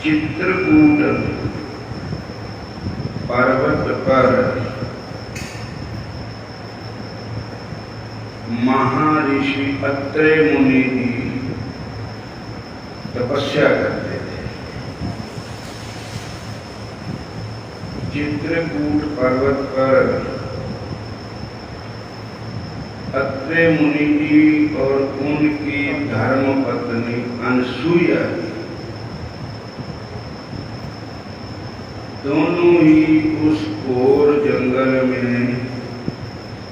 चित्रकूट पर्वत पर महर्षि अत्रेय मुनि जी तपस्या करते थे। चित्रकूट पर्वत पर अत्रेय मुनि जी और उनकी धर्म पत्नी अनसुईया दोनों ही उस घोर जंगल में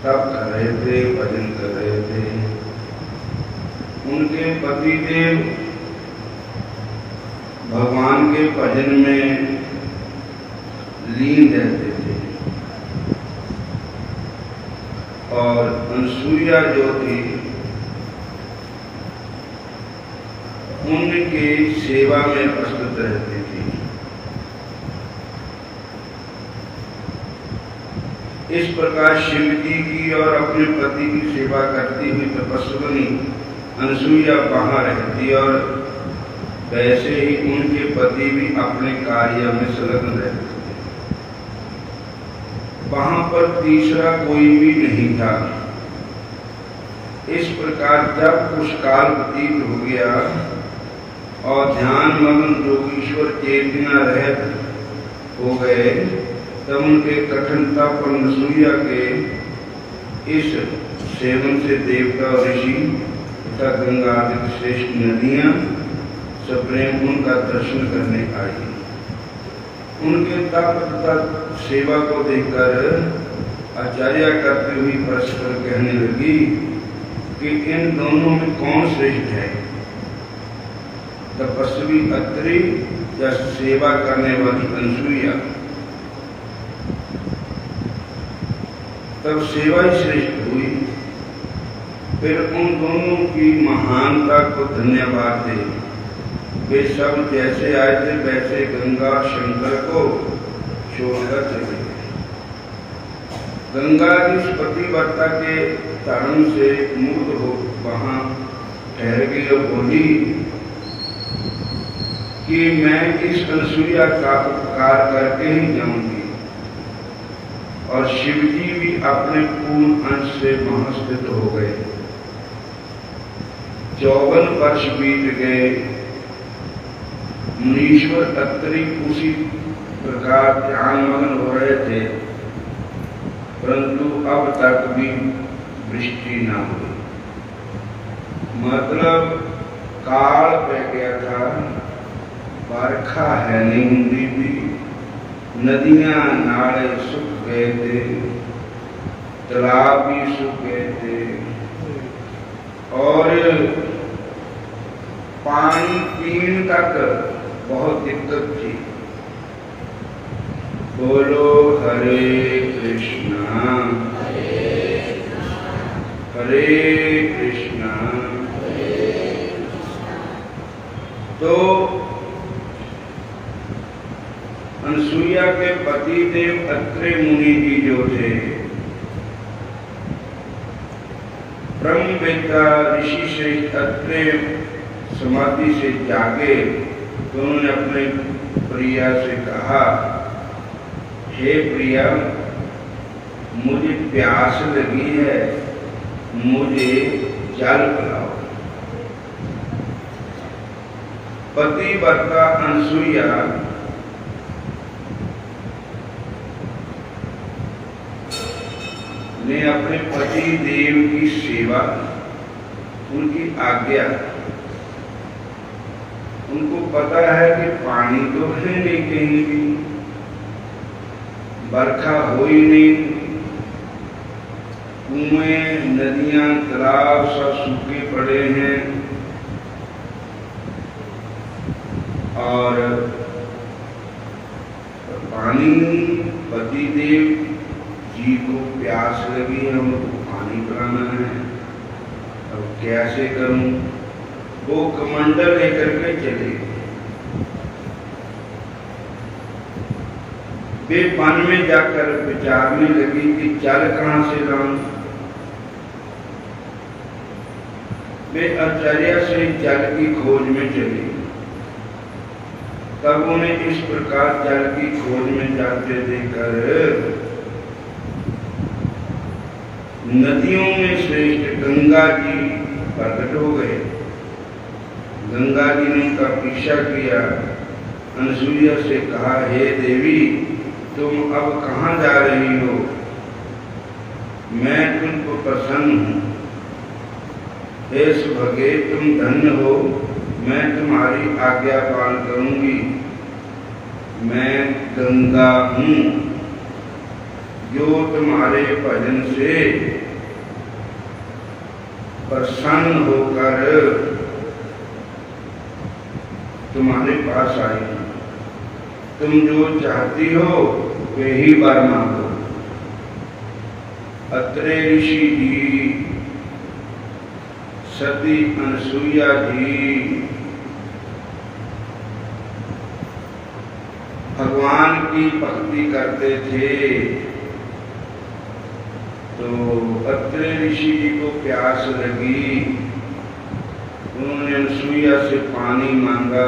तप कर रहे थे, भजन कर रहे थे। उनके पतिदेव भगवान के भजन में लीन रहते थे और अनसुईया जो थी उनके सेवा में प्रस्तुत रहती थी। इस प्रकार शिव जी की और अपने पति की सेवा करती हुई तपस्विनी अनसुईया वहां रहती और वैसे ही उनके पति भी अपने कार्य में संलग्न रहते थे। वहां पर तीसरा कोई भी नहीं था। इस प्रकार जब कुछ काल व्यतीत हो गया और ध्यान मग्न योगीश्वर चेतना रहित हो गए, तब उनके कठिन तप और अनसुईया के इस सेवन से देवता ऋषि तथा गंगा आदि श्रेष्ठ नदियां सप्रेम उनका दर्शन करने आई। उनके तप तथा सेवा को देखकर आचार्य करते हुए परस्पर कहने लगी कि इन दोनों में कौन श्रेष्ठ है, तपस्वी अत्रि या सेवा करने वाली अनसुईया। तब सेवा ही श्रेष्ठ हुई। फिर उन दोनों की महानता को धन्यवाद दे। वे सब जैसे आए थे वैसे गंगा शंकर को छोड़कर चले गए। गंगा इस पतिव्रता के धर्म से मुक्त हो वहां ठहर गई और बोली कि मैं इस अनसुईया का उपकार करके ही जाऊंगी। और शिवजी भी अपने पूर्ण अंश से वहां स्थित हो गए। 54 वर्ष बीत गए। मुनीश्वर अत्रि उसी प्रकार ध्यान मग्न हो रहे थे, परंतु अब तक भी वृष्टि न हुई। मतलब काल पै गया था, बरखा है नहीं हुई भी, नदियां नाले सूख गए थे, तालाब भी सूख गए थे और पानी पीने तक बहुत दिक्कत थी। बोलो हरे कृष्णा हरे कृष्णा। तो अनसुईया के पति देव अत्रेय मुनि जी जो थे, ब्रह्मवेत्ता ऋषि श्रेष्ठ अत्रेय समाधि से जागे तो उन्होंने अपने प्रिया से कहा, हे प्रिया, मुझे प्यास लगी है, मुझे जल पिलाओ। पतिव्रता अनसुईया ने अपने पति देव की सेवा, उनकी आज्ञा, उनको पता है कि पानी तो है नहीं कहीं भी, बरखा हो ही नहीं, कुएं नदियां तालाब सब सूखे पड़े हैं और पानी पति देव जी को प्यास लगी, हमको पानी पिलाना है, अब कैसे करूं? वो कमंडल लेकर के चले। वे वन में जाकर विचारने लगी कि जल कहां से लाऊं। वे आचार्य से जल की खोज में चले। तब उन्हें इस प्रकार जल की खोज में जाते देखकर नदियों में श्रेष्ठ गंगा जी प्रकट हो गए। गंगा जी ने उनका पीछा किया, अनसुईया से कहा, हे देवी, तुम अब कहाँ जा रही हो? मैं तुम को प्रसन्न हूँ। हे सुभगे, तुम धन्य हो, मैं तुम्हारी आज्ञा पालन करूंगी। मैं गंगा हूँ जो तुम्हारे भजन से प्रसन्न होकर तुम्हारे पास आई हूँ। तुम जो चाहती हो वे ही वर मांगो। अत्रे ऋषि जी, सती अनसुईया जी भगवान की भक्ति करते थे, तो अत्रे ऋषि जी को प्यास लगी। उन्होंने अनसुईया से पानी मांगा,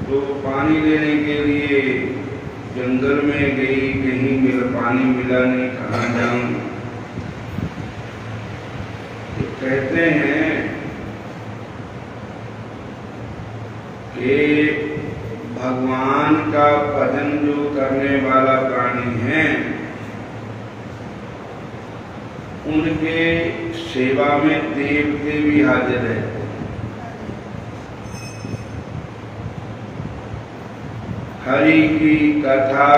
तो पानी लेने के लिए जंगल में गई, कहीं पानी मिला नहीं, कहाँ जाऊं। तो कहते हैं कि भगवान का भजन जो करने वाला प्राणी है, उनके सेवा में देवते भी हाजिर है। हरि की कथा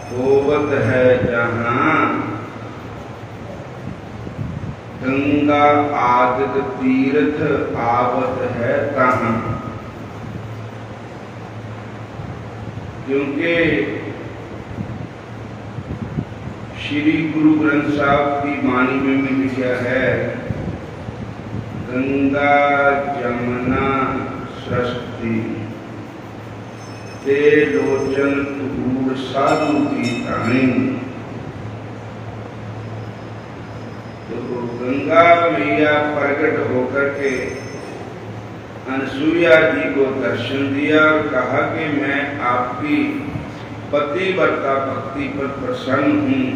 होवत है जहाँ, गंगा आदित तीर्थ आवत है तहाँ। क्योंकि श्री गुरु ग्रंथ साहब की वाणी में भी लिखा है, गंगा जमुना सरस्वती ते लोचन दूर साधु की कहानी। तो गंगा मैया प्रकट होकर के अनसुईया जी को दर्शन दिया और कहा कि मैं आपकी पतिव्रता भक्ति पर प्रसन्न हूँ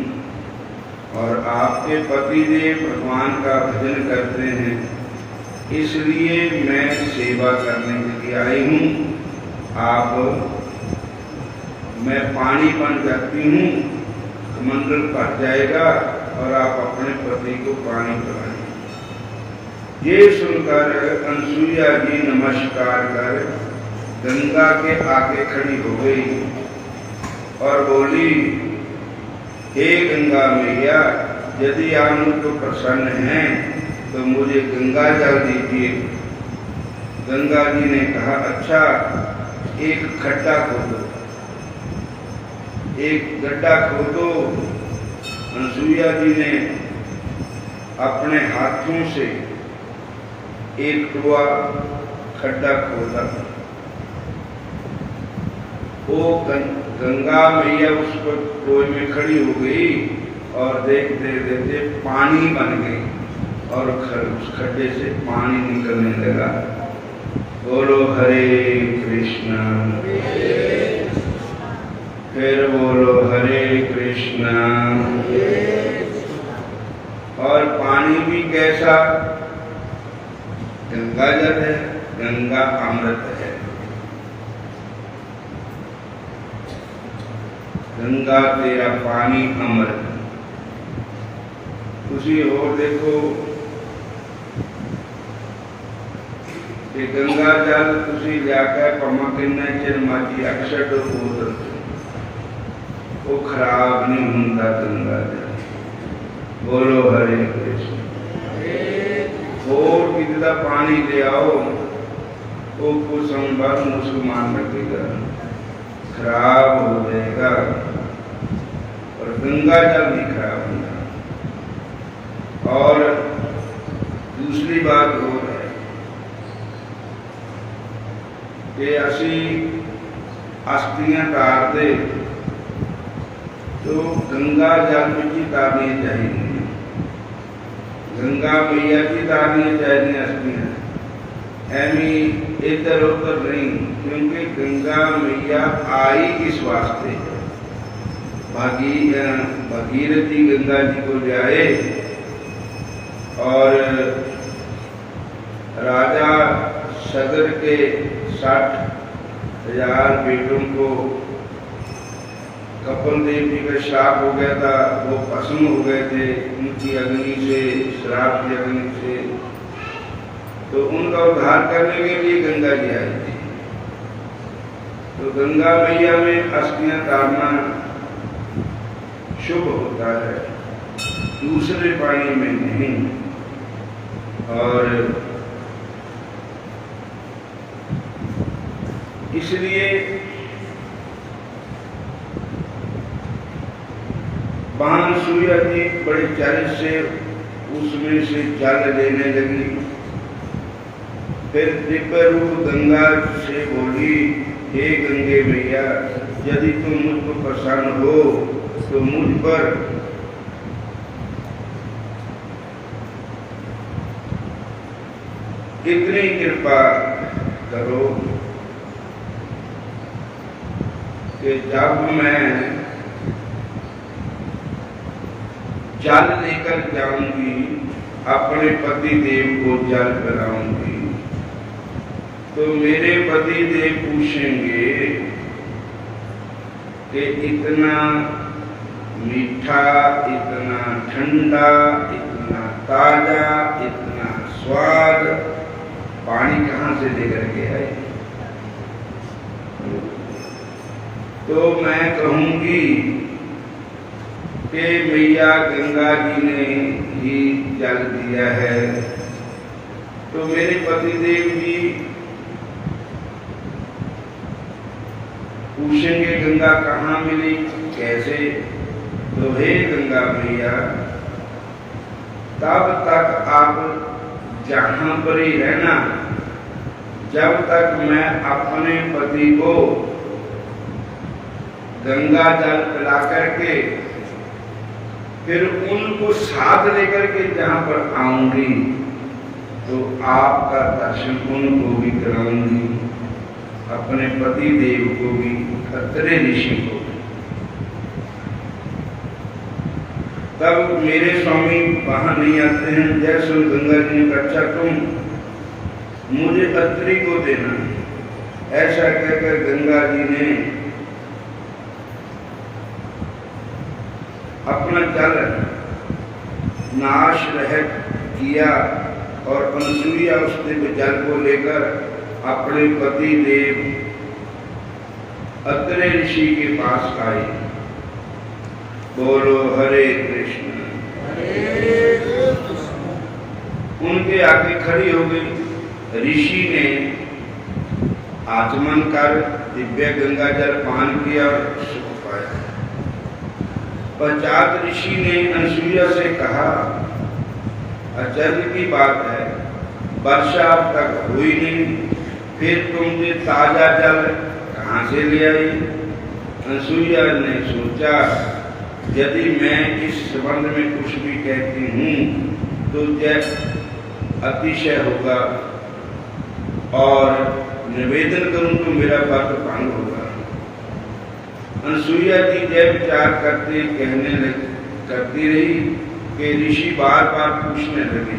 और आपके पतिदेव भगवान का भजन करते हैं, इसलिए मैं सेवा करने के लिए आई हूँ। मैं पानी बन जाती हूँ, मंडल भर जाएगा और आप अपने पति को पानी पिलाएं। ये सुनकर अनसुईया जी नमस्कार कर गंगा के आगे खड़ी हो गई और बोली, हे गंगा मैया, यदि आप मुझको प्रसन्न हैं तो मुझे गंगा जल दीजिए। गंगा जी ने कहा, अच्छा, एक गड्ढा खोदो, एक गड्ढा खोदो। अनसुईया जी ने अपने हाथों से एक टुआ खड्डा खोदा। वो गंगा मैया उस पर टोए में खड़ी हो गई और देखते देखते पानी बन गई और उस खड्डे से पानी निकलने लगा। बोलो हरे कृष्णा, फिर बोलो हरे कृष्णा। और पानी भी कैसा? गंगा जल है, गंगा अमृत है। गंगा तेरा पानी अमृत। उसी और देखो कि गंगा जल तुसी जाकर पमा किन्ने चिर माची अक्षर बोतल, वो खराब नहीं होता गंगा जल। बोलो हरे कृष्ण। और कितना पानी ले आओ, वो कुछ संभव मुसलमान लगेगा, खराब हो जाएगा। और गंगा जल भी खराब होगा। और दूसरी बात हो है कि असी अस्थियां तार दे तो गंगा जल में ही तारनी चाहिए, गंगा मैया की तारनी चाहिए अस्थियां। एमी इधर उधर नहीं, क्योंकि गंगा मैया आई इस वास्ते है। भागीरथी गंगा जी को जाए और राजा सगर के 60,000 बेटों को कपिल देव जी का श्राप हो गया था, वो भस्म हो गए थे उनकी अग्नि से, श्राप की अग्नि से। तो उनका उद्धार करने के लिए गंगा जी आई थी। तो गंगा मैया में अस्थियां तारना शुभ होता है, दूसरे पानी में नहीं। और इसलिए बाणसूर्या जी बड़े चारित्र से उसमें से जल लेने लगी। फिर दिव्य रूप गंगा से बोली, हे गंगे मैया, यदि तुम मुझ पर प्रसन्न हो तो मुझ पर इतनी कृपा करो कि जब मैं जल लेकर जाऊंगी, अपने पति देव को जल पिलाऊंगी, तो मेरे पति देव पूछेंगे कि इतना मीठा, इतना ठंडा, इतना ताजा, इतना स्वाद पानी कहाँ से लेकर के आए। तो मैं कहूंगी कि मैया गंगा जी ने ही जल दिया है। तो मेरे पतिदेव जी पूछेंगे गंगा कहाँ मिली, कैसे। तो हे गंगा मैया, तब तक आप जहां पर ही रहना, जब तक मैं अपने पति को गंगा जल पिला करके फिर उनको साथ लेकर के जहां पर आऊंगी, तो आपका दर्शन उनको भी कराऊंगी, अपने पति देव को भी, अत्रे ऋषि को। तब मेरे स्वामी वहां नहीं आते हैं। जैसे गंगा जी ने कहा, तुम मुझे अत्रि को देना। ऐसा कहकर गंगा जी ने अपना जल नाश रहित किया और अनुसुईया उस दिव्य जल को लेकर अपने पति देव अत्रे ऋषि के पास आए। बोलो हरे कृष्ण। उनके आगे खड़ी हो गई। ऋषि ने आचमन कर दिव्य गंगा जल पान किया और सुख पाया। पश्चात ऋषि ने अनुसुईया से कहा, आश्चर्य की बात है, वर्षा अब तक हुई नहीं, फिर तुमने ताजा जल कहाँ से ले आई। अनुसुईया ने सोचा, यदि मैं इस संबंध में कुछ भी कहती हूँ तो जैसे अतिशय होगा और निवेदन करूं तो मेरा व्रत भंग होगा। अनुसुईया जी जय विचार करते करती रही कि ऋषि बार बार पूछने लगे।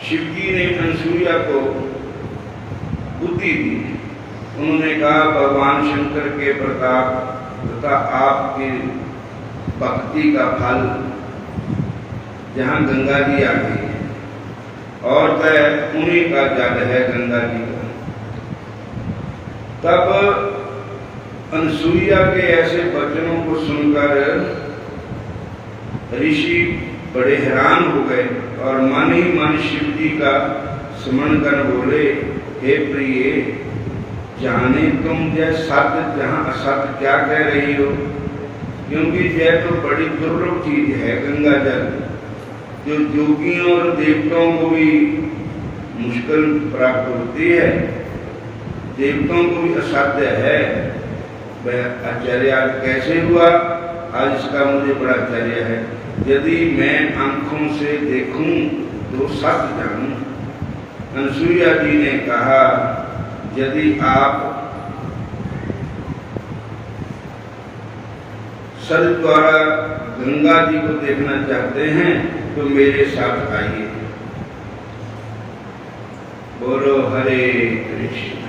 शिवजी ने अनुसुईया को बुद्धि दी। उन्होंने कहा, भगवान शंकर के प्रताप तथा आपके भक्ति का फल जहाँ गंगा जी आ गई है और वह उन्हीं का जल है, गंगा जी का। तब अनुसुईया के ऐसे वचनों को सुनकर ऋषि बड़े हैरान हो गए और मन ही मन शिव जी का स्मरण कर बोले, हे प्रिय, जाने तुम जय सत्य जहाँ असत्य क्या कह रही हो, क्योंकि जय तो बड़ी दुर्लभ चीज है गंगा जल, जो योगियों और देवताओं को भी मुश्किल प्राप्त होती है, देवताओं को भी असाध्य है। वह आश्चर्य कैसे हुआ, आज इसका मुझे बड़ा आश्चर्य है। यदि मैं आंखों से देखूं तो सत्य जानूं, अनसुईया जी ने कहा, यदि आप सर द्वारा गंगा जी को देखना चाहते हैं तो मेरे साथ आइए। बोलो हरे कृष्ण।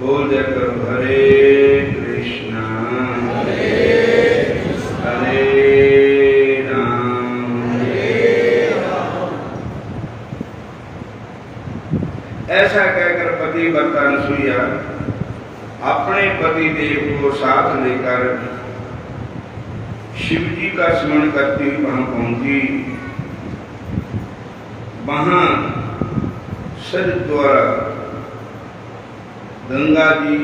बोल देकर हरे कृष्णा हरे राम। ऐसा कहकर पतिव्रता अनसुईया अपने पति देव को साथ लेकर शिव जी का स्मरण करती हुई वहां पहुंची। वहां सर द्वारा गंगा जी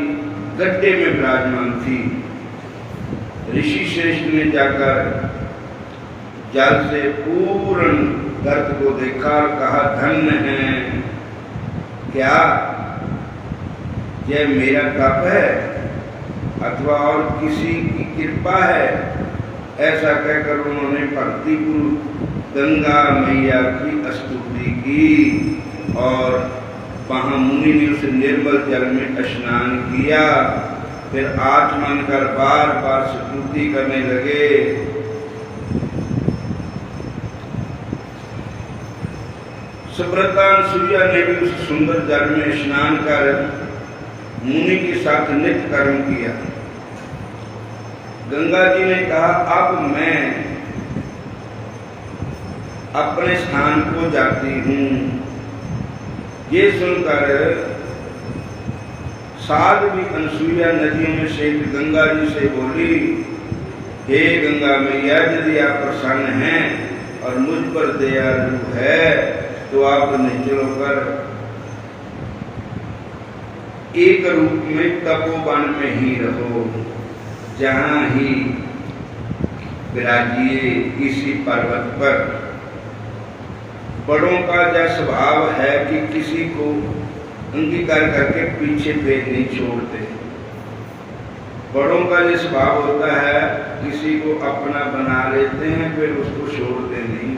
गड्ढे में विराजमान थी। ऋषि श्रेष्ठ ने जाकर जल से पूर्ण गर्त को देखा और कहा, धन्य है क्या यह मेरा तप है अथवा और किसी की कृपा है? ऐसा कहकर उन्होंने भक्तिपूर्वक गंगा मैया की स्तुति की और वहां मुनि ने उस निर्मल जल में स्नान किया। फिर आचमन कर बार बार स्तुति करने लगे। सुव्रता अनसुईया ने भी उस सुंदर जल में स्नान कर मुनि के साथ नित्य कर्म किया। गंगा जी ने कहा, अब मैं अपने स्थान को जाती हूं। ये सुनकर साध्वी अनसुईया नदियों में से गंगा जी से बोली, हे गंगा मैया, यदि आप प्रसन्न हैं और मुझ पर दयालु है तो आप निश्चल होकर एक रूप में तपोवन में ही रहो, जहां ही विराजिए किसी पर्वत पर। बड़ों का यह स्वभाव है कि किसी को अंगीकार करके पीछे फेंक नहीं छोड़ते। बड़ों का यह स्वभाव होता है किसी को अपना बना लेते हैं फिर उसको छोड़ते नहीं।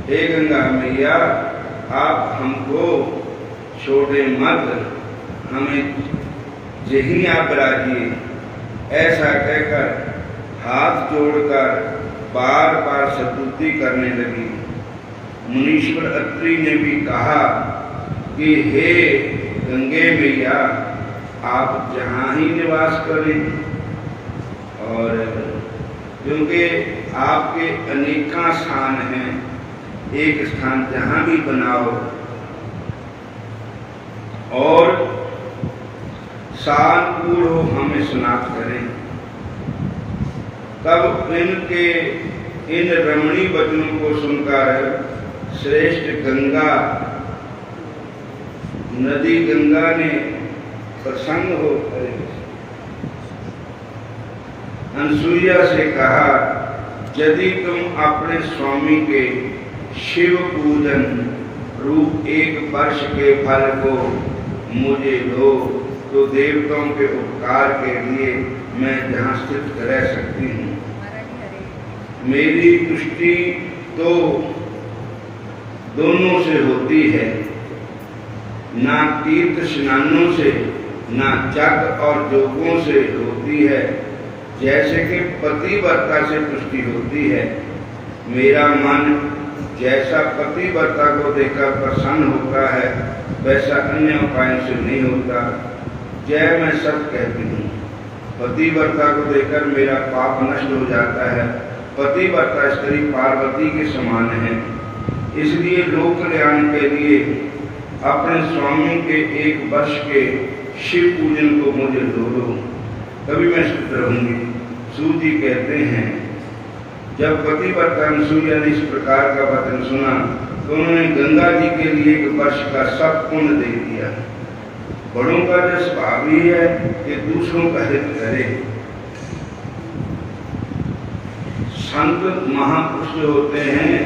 हे गंगा मैया, आप हमको छोड़े मत, हमें यही आप राजिए। ऐसा कहकर हाथ जोड़कर बार बार स्तुति करने लगी। मुनीश्वर अत्रि ने भी कहा कि हे गंगे मैया, आप जहाँ ही निवास करें, और क्योंकि आपके अनेका स्थान हैं, एक स्थान जहाँ भी बनाओ और शांतपूर्व हमें स्नात करें। तब इनके इन रमणीय वचनों को सुनकर श्रेष्ठ गंगा नदी गंगा ने प्रसन्न होकर अनसुईया से कहा, यदि तुम अपने स्वामी के शिव पूजन रूप 1 वर्ष के फल को मुझे दो तो देवताओं के उपकार के लिए मैं जहाँ स्थित रह सकती हूँ। मेरी तुष्टि तो दोनों से होती है, ना तीर्थ स्नानों से ना जग और जोगों से होती है। जैसे कि पतिव्रता से तुष्टि होती है, मेरा मन जैसा पतिव्रता को देखकर प्रसन्न होता है वैसा अन्य उपायों से नहीं होता। जय मैं सत्य कहती हूँ, पतिव्रता को देखकर मेरा पाप नष्ट हो जाता है। पतिव्रता स्त्री पार्वती के समान है, इसलिए लोक कल्याण के लिए अपने स्वामी के 1 वर्ष के शिव पूजन को मुझे दो, तभी मैं शुद्ध रहूंगी। सूत जी कहते हैं, जब पतिव्रता अनसुईया ने इस प्रकार का वचन सुना तो उन्होंने गंगा जी के लिए 1 वर्ष का सब पुण्य दे दिया। बड़ों का जो स्वभाव ही है कि दूसरों का हित करे। संत महापुरुष जो होते हैं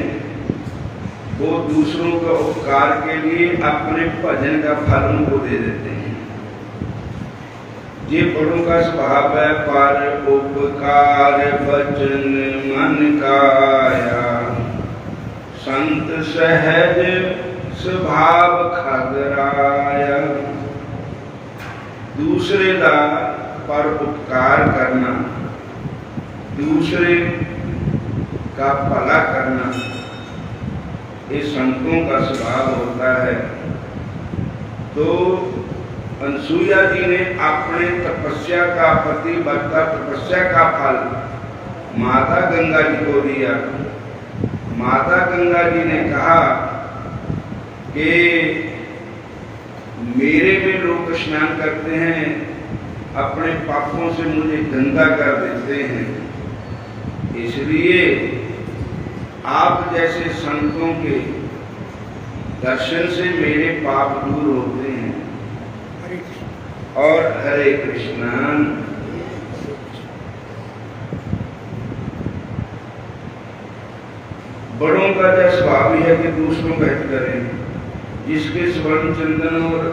वो दूसरों का उपकार के लिए अपने भजन का फल उनको दे देते हैं। ये बड़ों का स्वभाव है, पर उपकार वचन मन काया संत सहज स्वभाव खगराया। दूसरे का पर उपकार करना, दूसरे का भला करना, ये संतों का स्वभाव होता है। तो अनसुईया जी ने अपने तपस्या का प्रतिबद्धता, तपस्या का फल माता गंगा जी को दिया। माता गंगा जी ने कहा कि मेरे में लोग स्नान करते हैं, अपने पापों से मुझे गंदा कर देते हैं, इसलिए आप जैसे संतों के दर्शन से मेरे पाप दूर होते हैं। और हरे कृष्णा। बड़ों का जो स्वभाव है कि दूसरों का हित करें। जिसके स्वर्ण चंदन और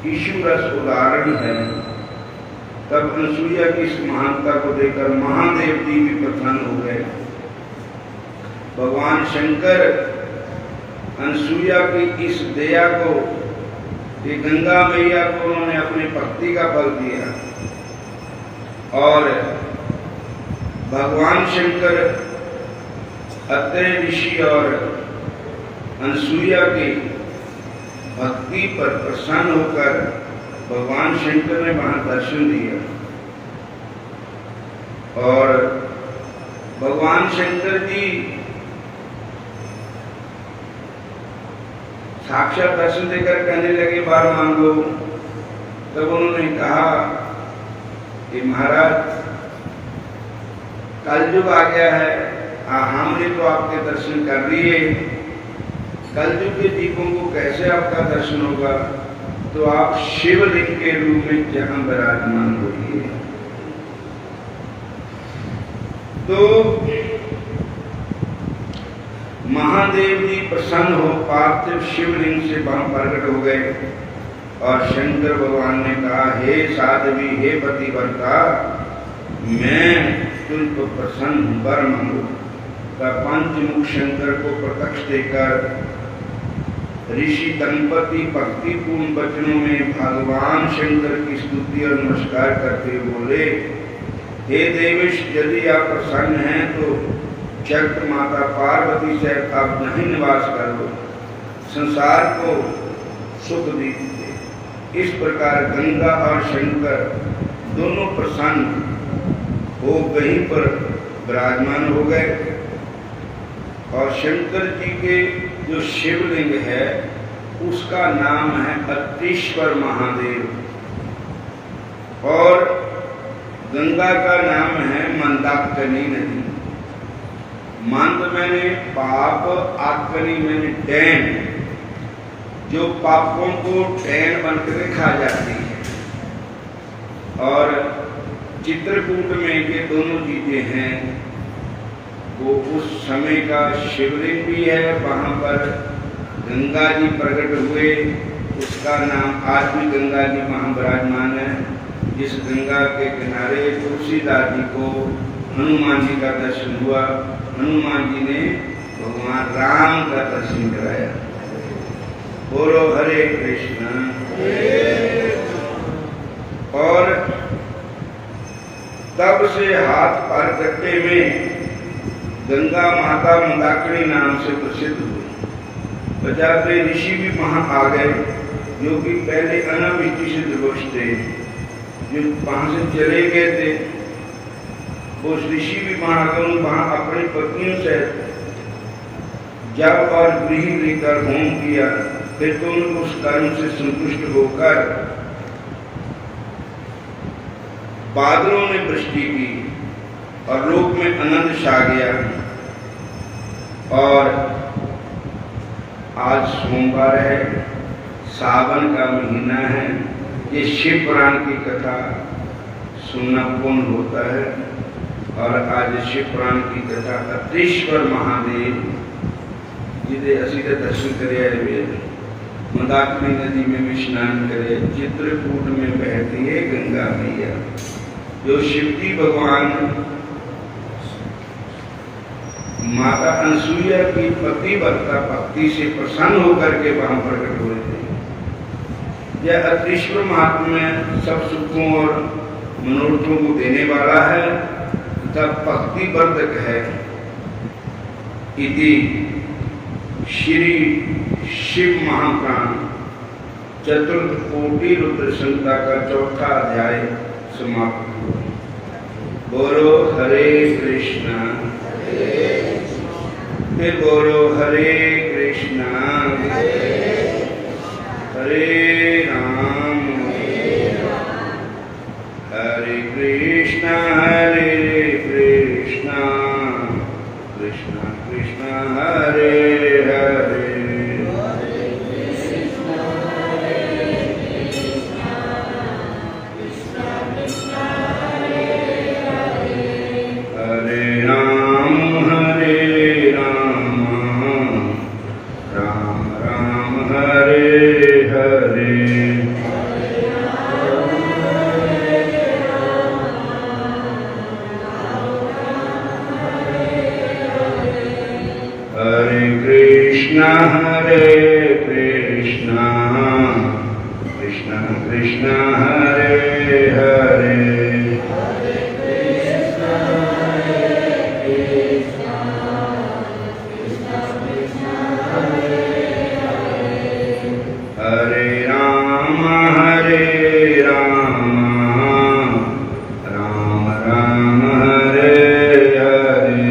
ईशु रस उदाहरण है, तब अनसुईया की इस महानता को देखकर महादेव जी भी प्रसन्न हो गए। भगवान शंकर अनसुईया की इस दया को, कि गंगा मैया को उन्होंने अपनी भक्ति का फल दिया, और भगवान शंकर अत्रे ऋषि और अनसुईया की भक्ति पर प्रसन्न होकर भगवान शंकर ने वहां दर्शन दिया। और भगवान शंकर जी साक्षात दर्शन देकर कहने लगे बार मांगो। तब उन्होंने कहा कि महाराज कलयुग आ गया है, हमने तो आपके दर्शन कर लिए, कलयुग के दीपों को कैसे आपका दर्शन होगा, तो आप शिवलिंग के रूप में जहां विराजमान होइए। तो महादेव जी प्रसन्न हो पार्थिव शिवलिंग से वहां प्रकट हो गए, और शंकर भगवान ने कहा, हे साध्वी, हे पतिव्रता, मैं तुझको प्रसन्न हूं, वर मांगो। का पंचमुख शंकर को प्रत्यक्ष देकर ऋषि दंपति भक्तिपूर्ण वचनों में भगवान शंकर की स्तुति और नमस्कार करते हुए बोले, हे देवेश, यदि आप प्रसन्न हैं तो जगत माता पार्वती से आप नहीं निवास करो, संसार को सुख दीजिए। इस प्रकार गंगा और शंकर दोनों प्रसन्न हो वहीं पर विराजमान हो गए। और शंकर जी के जो शिवलिंग है उसका नाम है अत्रीश्वर महादेव, और गंगा का नाम है मंदाकिनी नदी। मंद मैंने पाप, आत्मनि मैंने डैन, जो पापों को डैन बनकर खा जाती है। और चित्रकूट में ये दोनों चीजें हैं, वो उस समय का शिवलिंग भी है, वहां पर गंगा जी प्रकट हुए, उसका नाम आज भी गंगा जी वहां विराजमान है। जिस गंगा के किनारे तुलसीदास जी को हनुमान जी का दर्शन हुआ, हनुमान जी ने भगवान राम का दर्शन कराया। बोलो हरे कृष्ण। और तब से हाथ पर गट्टे में गंगा माता मंदाकिनी नाम से प्रसिद्ध हुई। 50 ऋषि भी वहां आ गए, जो कि पहले अनामिति सिद्ध पुरुष थे, जो वहां से चले गए थे। वो ऋषि भी वहां आ गए, वहां अपनी पत्नियों से जब और गृह लेकर होम किया, फिर तो उनको उस कर्म से संतुष्ट होकर बादलों ने वृष्टि की और लोक में आनंद छा गया। और आज सोमवार है, सावन का महीना है, ये शिव पुराण की कथा सुनना पुण्य होता है। और आज शिव पुराण की कथा अत्रीश्वर महादेव जिसे असी दर्शन करे, मंदाकिनी नदी में भी स्नान करे, चित्रकूट में बहती है गंगा मैया, जो शिवजी भगवान माता अनसुईया की पतिव्रता भक्ति से प्रसन्न होकर के वहां प्रकट हुए थे। यह अतीश्वर महात्मा सब सुखों और मनोरथों को देने वाला है तथा भक्ति वर्धक है। इति श्री शिव महापुराण चतुर्थ कोटि रुद्र संहिता का 4था अध्याय समाप्त हुआ। बोलो हरे कृष्णा, फिर बोलो हरे कृष्णा हरे राम हरे कृष्णा कृष्णा कृष्णा हरे हरे हरे कृष्णा कृष्णा कृष्णा हरे हरे हरे राम राम राम हरे हरे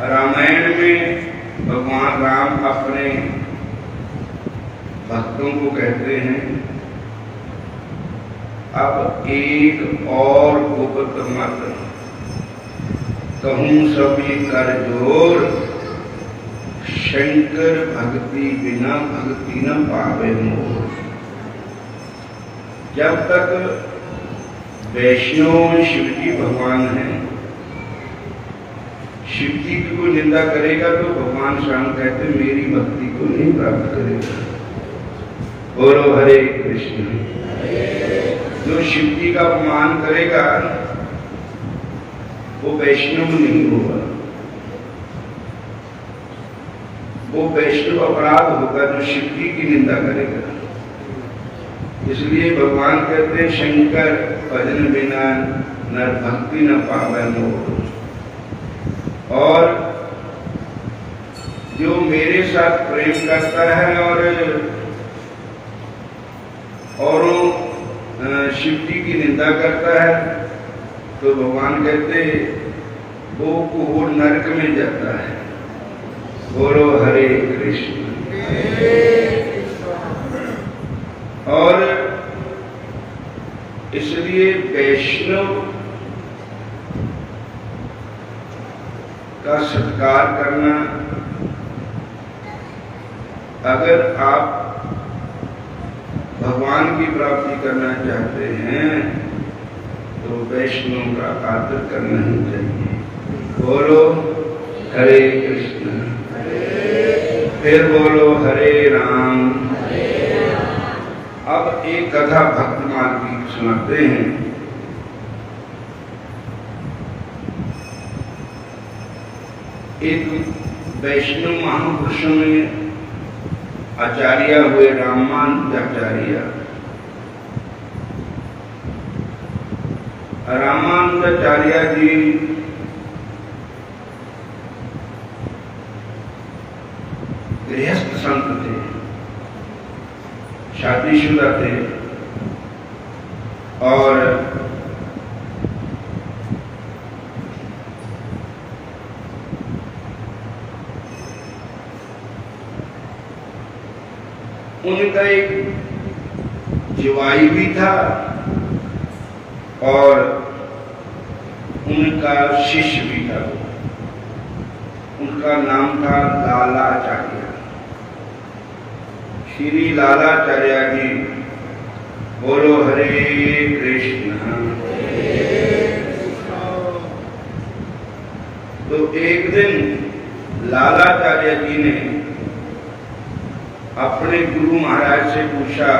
रामायण में भगवान राम अपने भक्तों को कहते हैं, अब एक और गुप्त मत कहूं सभी कर जोर, शंकर भक्ति बिना भक्ति न पावे मोर। जब तक वैष्णव शिवजी भगवान हैं, शिवजी की कोई निंदा करेगा तो भगवान श्याम कहते मेरी भक्ति को नहीं प्राप्त करेगा। बोलो हरे कृष्ण। जो शिवजी का अपमान करेगा वो वैष्णव नहीं होगा, वो वैष्णव अपराध होगा जो शिवजी की निंदा करेगा। इसलिए भगवान कहते हैं शंकर भजन बिना नर भक्ति न पावे मोर। और जो मेरे साथ प्रेम करता है और शिवजी की निंदा करता है तो भगवान कहते वो नरक में जाता है। बोलो हरे कृष्ण। और इसलिए वैष्णव का सत्कार करना, अगर आप भगवान की प्राप्ति करना चाहते हैं तो वैष्णव का आदर करना ही चाहिए। बोलो हरे कृष्ण। फिर बोलो हरे राम। अब एक कथा भक्त मार्ग की सुनाते हैं। एक वैष्णव महापुरुषों में आचार्य हुए रामानुजाचार्य। रामानुजाचार्य जी गृहस्थ संत थे। शादीशुदा थे और उनका एक जीवाई भी था और उनका शिष्य भी था। उनका नाम था लालाचार्य। श्री लालाचार्य जी। बोलो हरे कृष्ण। तो एक दिन लालाचार्य जी ने अपने गुरु महाराज से पूछा,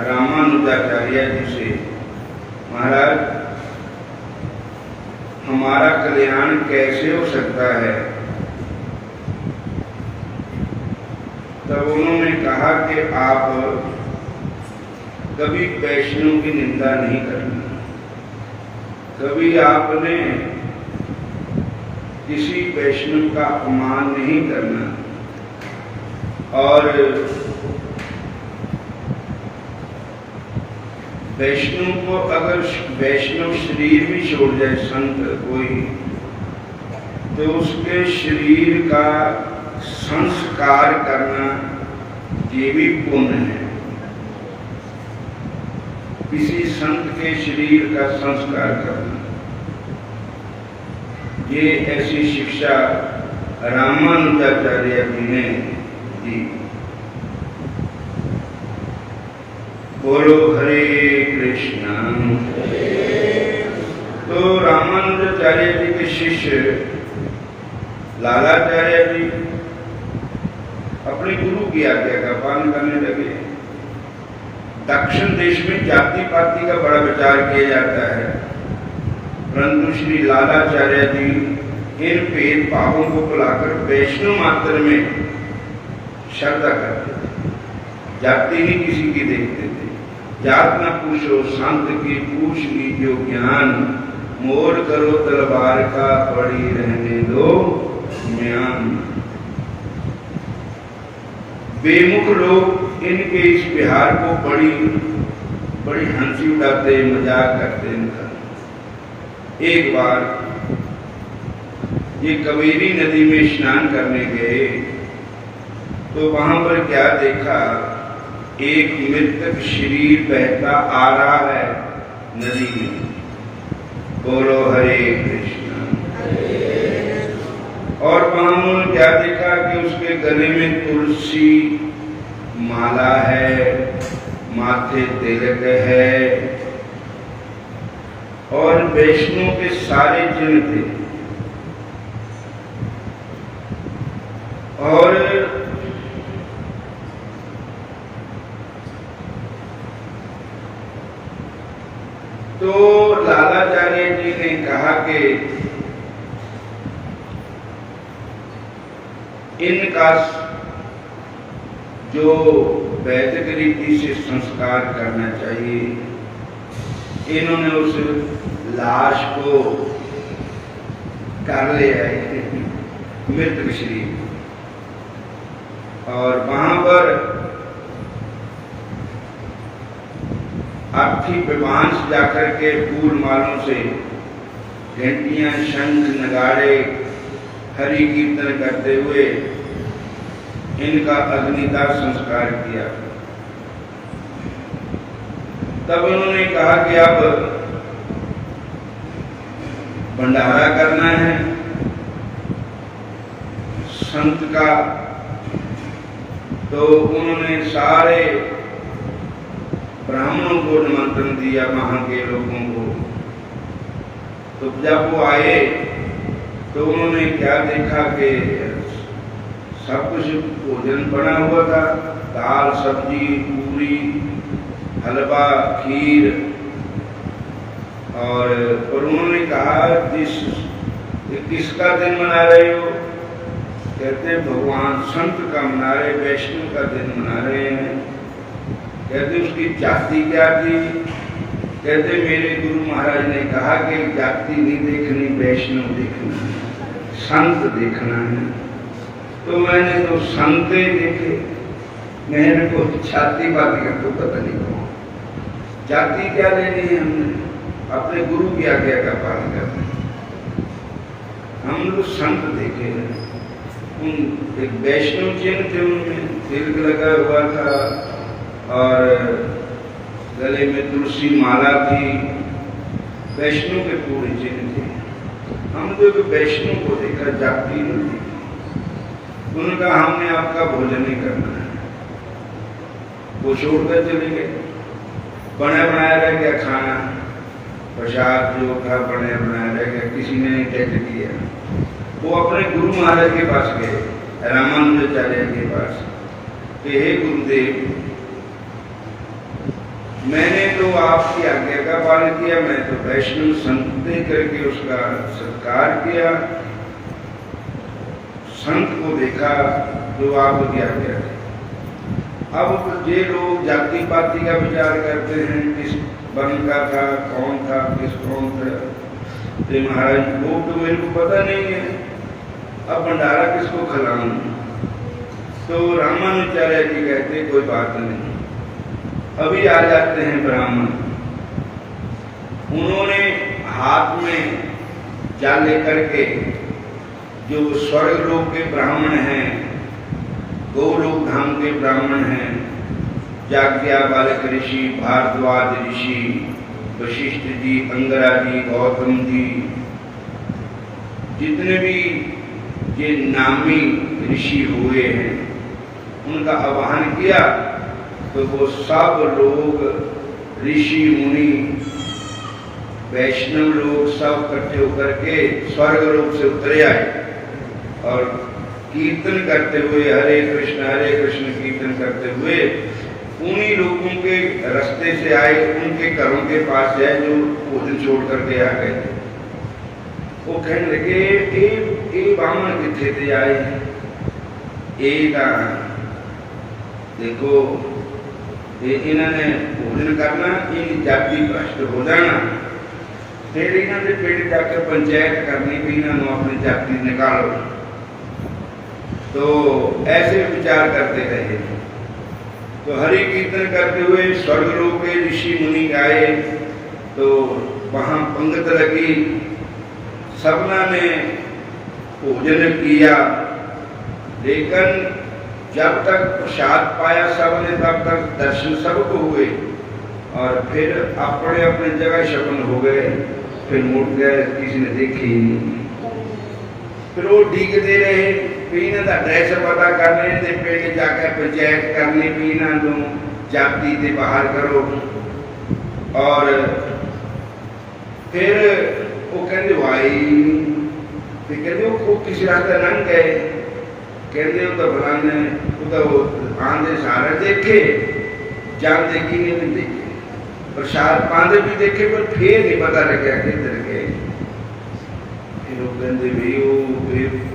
रामानुजाचार्य जी से, महाराज हमारा कल्याण कैसे हो सकता है? तब उन्होंने कहा कि आप कभी वैष्णव की निंदा नहीं करना, कभी आपने किसी वैष्णव का अपमान नहीं करना, और वैष्णव को अगर वैष्णव शरीर भी छोड़ जाए संत कोई, तो उसके शरीर का संस्कार करना ये भी पुण्य है। किसी संत के शरीर का संस्कार करना, ये ऐसी शिक्षा रामानुजाचार्य जी ने दी। बोलो हरे कृष्ण। तो रामानुजाचार्य जी के शिष्य लालाचार्य जी अपने गुरु की आज्ञा का पालन करने लगे। दक्षिण देश में जाति पाति का बड़ा विचार किया जाता है, परंतु श्री लालाचार्य जी इन भेद भावों को बुलाकर वैष्णव मात्र में श्रद्धा करते थे, जाति नहीं किसी की देखते थे। जात न पूछो संत की, पूछ लीजिए ज्ञान, मोर करो तलवार का, पड़ी रहने दो म्यान। बेमुख लोग इनके इस बिहार को बड़ी हंसी उड़ाते, मजाक करते हैं। एक बार ये कावेरी नदी में स्नान करने गए तो वहां पर क्या देखा, एक मृतक शरीर बहता आ रहा है नदी में। बोलो हरे कृष्ण। और वहां उन्होंने क्या देखा कि उसके गले में तुलसी माला है, माथे तिलक है और वैष्णव के सारे चिन्ह थे। और तो लालाचार्य जी ने कहा कि इनका जो वैदिक रीति से संस्कार करना चाहिए। इन्होंने उस लाश को कर ले आए मृतक शरीर, और वहां पर अर्थी विवांश जाकर के फूल मालों से घंटियां, शंख, नगाड़े, हरि कीर्तन करते हुए इनका अग्निदाह संस्कार किया। तब उन्होंने कहा कि अब भंडारा करना है संत का। तो उन्होंने सारे ब्राह्मणों को निमंत्रण दिया, वहां के लोगों को। तो जब वो आए तो उन्होंने क्या देखा कि सब कुछ भोजन बना हुआ था, दाल, सब्जी, पूरी, हलवा, खीर। और उन्होंने कहा किसका दिन मना रहे हो? कहते भगवान संत का मना रहे, वैष्णव का दिन मना रहे हैं। कहते उसकी जाति क्या थी? कहते मेरे गुरु महाराज ने कहा कि जाति नहीं देखनी, वैष्णव देखना है, संत देखना है। तो मैंने तो संत देखे, मेरे को जाति पाति का तो पता नहीं कौन, जाति क्या लेनी है, हमने अपने गुरु की आज्ञा का पालन करना है। हम लोग संत देखे हैं, उन एक वैष्णव चिन्ह थे, उनमें तिलक लगा हुआ था और गले में तुलसी माला थी, वैष्णव के पूरे चिन्ह थे। हम लोग वैष्णव को देखा, जाति नहीं देखी। उन्होंने कहा हमने आपका भोजन नहीं करना है, वो छोड़कर चले गए। बना बनाया रह गया खाना, प्रसाद जो था बने बनाया रह गया, किसी ने नहीं टैक्ट किया। वो अपने गुरु महाराज के पास गए, रामानुजाचार्य के पास, कि हे गुरुदेव, मैंने तो आपकी आज्ञा का पालन किया, मैं तो वैष्णव संत दे करके उसका सत्कार किया, संत को देखा जो आपकी आज्ञा थी। अब ये लोग जाति पाति का विचार करते हैं, किस वर्ण का था, कौन था, किस कौन था। तो महाराज वो तो मेरे को पता नहीं है, अब भंडारा किसको खिलाऊं। तो रामानुजाचार्य जी कहते कोई बात नहीं, अभी आ जाते हैं ब्राह्मण। उन्होंने हाथ में जाल लेकर के, जो स्वर्ग लोक के ब्राह्मण हैं, गौलोक धाम के ब्राह्मण हैं, याज्ञवल्क्य ऋषि, भारद्वाज ऋषि, वशिष्ठ जी, अंगरा जी, गौतम जी, जितने भी ये नामी ऋषि हुए हैं, उनका आह्वान किया। तो वो सब लोग, ऋषि मुनि, वैष्णव लोग सब इकट्ठे होकर के स्वर्ग लोक से उतरे आए और कीर्तन करते हुए हरे कृष्ण कीर्तन करते हुए उन्हीं लोगों के रास्ते से आए, उनके घरों के पास जाए जो भोजन छोड़ करके आ गए थे। वो कहने लगे ए बामन किथे थे आए, देखो इन्होंने भोजन करना, इन जाति भ्रष्ट हो जाना, फिर इन्होंने पेट जाकर पंचायत करनी भी, इन्होंने अपनी जाति निकालो। तो ऐसे विचार करते रहे। तो हरि कीर्तन करते हुए स्वर्ग लोक के ऋषि मुनि आए, तो वहां पंगत लगी, सबना ने भोजन किया, लेकिन जब तक प्रसाद पाया सबने, तब तक दर्शन सबको हुए और फिर अपने अपने जगह शपन हो गए, फिर मुड़ गए, किसी ने देखी नहीं। फिर वो डीकते रहे, पीना का ड्रेस पता करने दे, पेड़ जाकर पंचायत करनी, पीना दो जाति से बाहर करो। और फिर वो कहते भाई, फिर कहते वो किसी रास्ते लंघ गए, कहते तो फलाने तो आंधे सारे देखे, जान देखी नहीं देखे, प्रसाद पांदे भी देखे, पर फिर नहीं पता लगे किधर गए। फिर वो कहते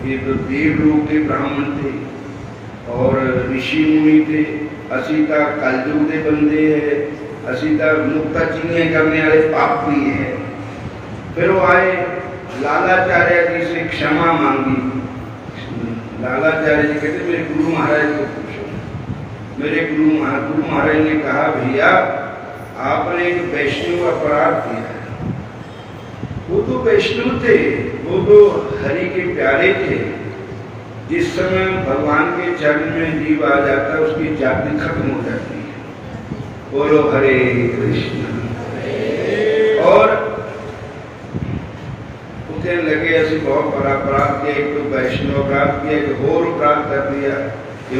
ये तो देव लोक के ब्राह्मण थे और ऋषि मुनि थे, असीता कलयुग के बंदे है, असीता मुक्ता चिन्ह करने वाले पापी है। फिर वो आए, लालाचार्य जी से क्षमा मांगी। लालाचार्य जी कहते मेरे गुरु महाराज को पूछो। मेरे गुरु महाराज ने कहा भैया आपने एक वैष्णव अपराध किया है। वो तो वैष्णव थे, वो तो हरि के प्यारे थे। जिस समय भगवान के चरण में जीव आ जाता है उसकी जाति खत्म हो जाती है। बोलो हरे कृष्ण। और कहने लगे ऐसे बहुत बड़ा अपराध किया, एक तो वैष्णव अपराध किया, एक और अपराध कर दिया,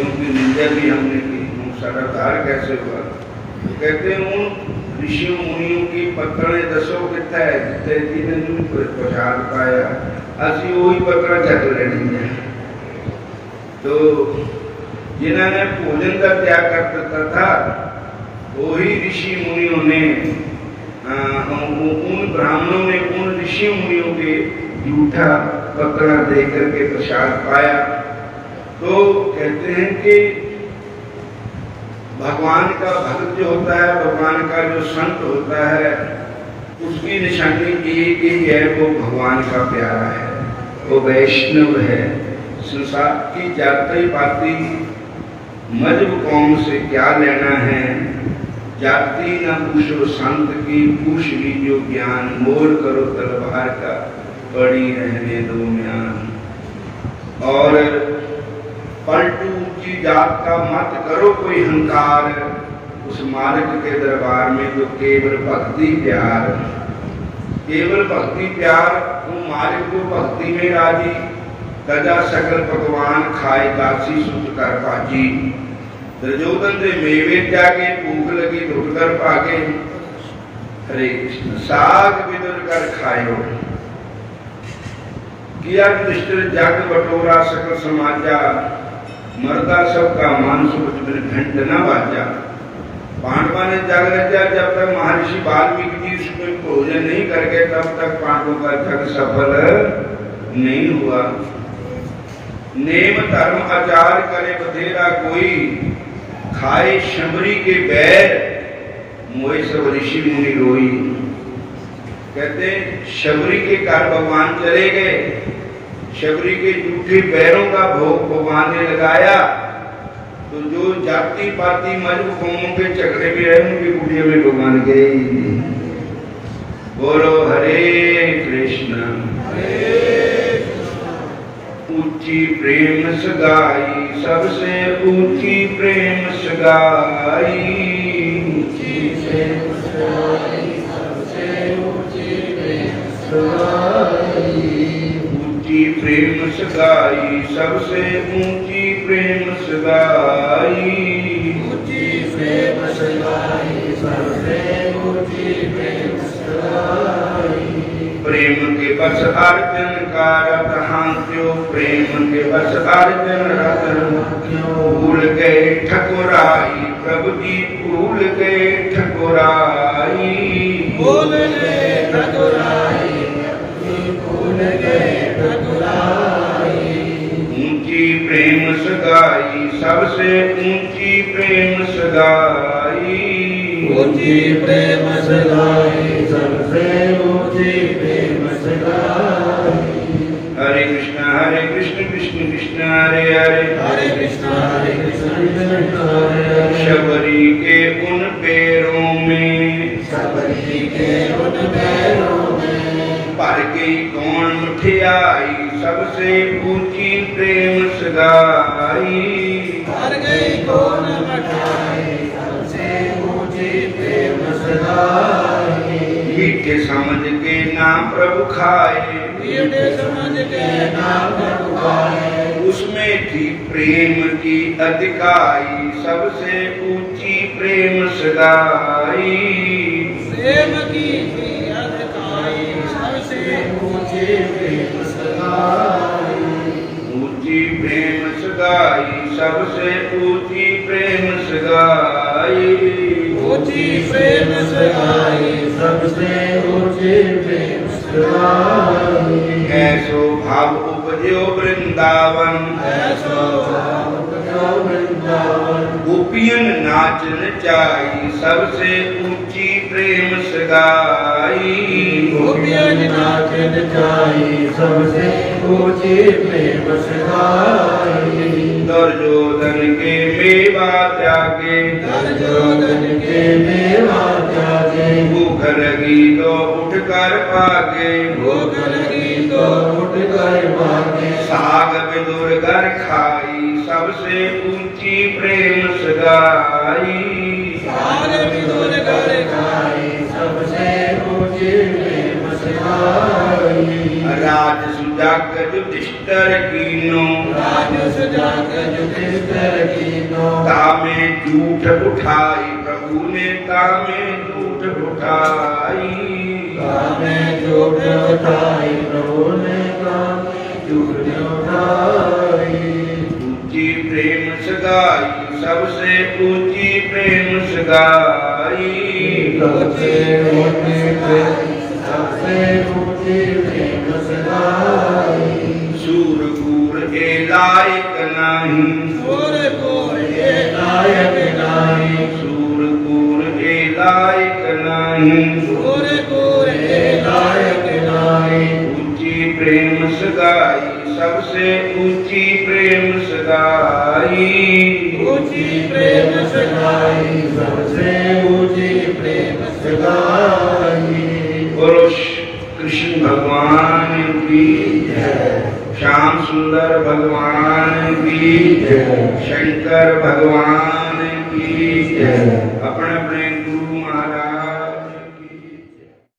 उनकी निंदा भी हमने की, सारा उद्धार कैसे हुआ। तो कहते हैं उन ऋषियों मुनियों की पत्रे दसो कितना है, जितने प्रसाद पाया, असि वही पत्र चक लेनी है। तो जिन्होंने भोजन का त्याग कर देता था, वही ऋषि मुनियों ने, उन ब्राह्मणों ने उन ऋषि मुनियों के जूठा पकड़ा दे करके प्रसाद पाया। तो कहते हैं कि भगवान का भक्त जो होता है, भगवान का जो संत होता है, उसकी निशानी एक ही है, वो भगवान का प्यारा है, वो वैष्णव है। संसार की जाति पाति मजहब कौम से क्या लेना है, जाति न पूछो संत की, पूछ लीजो ज्ञान, मोल करो तलवार का, पड़ी रहने दो म्यान। और पलटू ऊंची जात का मत करो कोई हंकार, उस मालिक के दरबार में तो केवल भक्ति प्यार, केवल भक्ति प्यार। तुम मालिक को भक्ति में राजी, तजा सकल पकवान खाए दासी सुत कर पाजी। दुर्योधन दे मेवे त्यागे, भूख लगी ढूंढ कर भागे, हरे कृष्ण साग बिदुर कर खायो। किया युधिष्ठिर जग बटोरा सकल समाजा, मरदा सबका मानस बिन घंट न बाजा। पांडवा ने जग रचा, जब तक महर्षि वाल्मीकि जी उसमें भोजन नहीं कर गए तब तक पांडवों का जग सफल नहीं हुआ। नेम धर्म आचार करे बधेरा कोई, खाए शबरी के बैर, मोए सब ऋषि मुनि रोई। कहते शबरी के घर भगवान चले गए, शबरी के झूठे बैरों का भोग भगवान ने लगाया, तो जो जाति पाति मजहब कौमों के झगड़े में रहे उनकी कुटिया में भगवान गए। बोलो हरे कृष्ण। ऊंची प्रेम सगाई, सबसे ऊंची प्रेम सगाई, ऊंची प्रेम सगाई, सबसे ऊंची प्रेम सगाई, ऊंची प्रेम सगाई, सबसे ऊंची प्रेम सगाई, ऊंची प्रेम सगाई, सबसे ऊंची प्रेम सगाई। प्रेम के बस अर्जन का रथ हांक्यो, प्रेम के बस अर्जन रथ क्यों, भूल गए ठकुराई प्रभु जी, भूल गए ठकुराई, भूल गए ठकुराई, भूल गए ठकुराई। ऊंची प्रेम सगाई, सबसे ऊंची प्रेम सगाई, ऊंची प्रेम सगाई, सबसे ऊंची प्रेम सगाई। हरे कृष्ण कृष्ण कृष्ण हरे हरे, हरे कृष्ण कृष्ण हरे हरे। शबरी के उन पैरों में, शबरी के उन पैरों में, भर गई कौन मिठाई, सबसे ऊंची प्रेम सगाई, भर गई कौन मिठाई, सबसे ऊंची प्रेम सगाई। मीठे समझ के नाम प्रभु खाए, मीठे समझ के नाम प्रभु खाए, उसमें थी प्रेम की अधिकाई, सबसे ऊंची प्रेम सगाई, प्रेम की थी अधिकाई, सबसे ऊंची प्रेम सगाई, ऊंची प्रेम सगाई, सबसे ऊंची प्रेम सगाई, ऊंची प्रेम सगाई, सबसे ऊंची प्रेम सगाई। ऐसो भाव उपजो वृंदावन, ऐसो भाव उपजो वृंदावन, गोपियन नाच नचाई, सबसे ऊंची प्रेम सगाई, गोपियन नाच नचाई, सबसे ऊंची प्रेम सगाई। दुर्योधन के मेवा त्यागे, दुर्योधन के मेवा त्यागे, भूख लगी तो उठ कर भागे, भूख लगी तो उठ कर भागे, साग बिदुर कर खाई, सबसे ऊंची प्रेम सगाई, साग बिदुर कर खाई, सबसे ऊंची प्रेम सगाई। राज सुजाक युधिष्ठिर कीनो, राज सुजाक युधिष्ठिर कीनो, तामे झूठ उठाई, प्रभु ने तामे झूठ उठाई, तामे झूठ उठाई, प्रभु ने तामे झूठ उठाई। ऊंची प्रेम सगाई, सबसे ऊंची प्रेम सगाई, सबसे ऊंची प्रेम, सबसे ऊंची प्रेम सगाई। सूरकूर ए लायक नाही, सूरकूर ए लायक नाही, सूरकूर ए लायक नाही, सूरकूर ए लायक नाही। ऊंची प्रेम सगाई, सबसे ऊंची प्रेम सगाई, ऊंची प्रेम सगाई, सबसे ऊंची प्रेम सगाई। बोलो कृष्ण भगवान की जय, श्याम सुंदर भगवान की जय, शंकर भगवान की जय। अपने अपने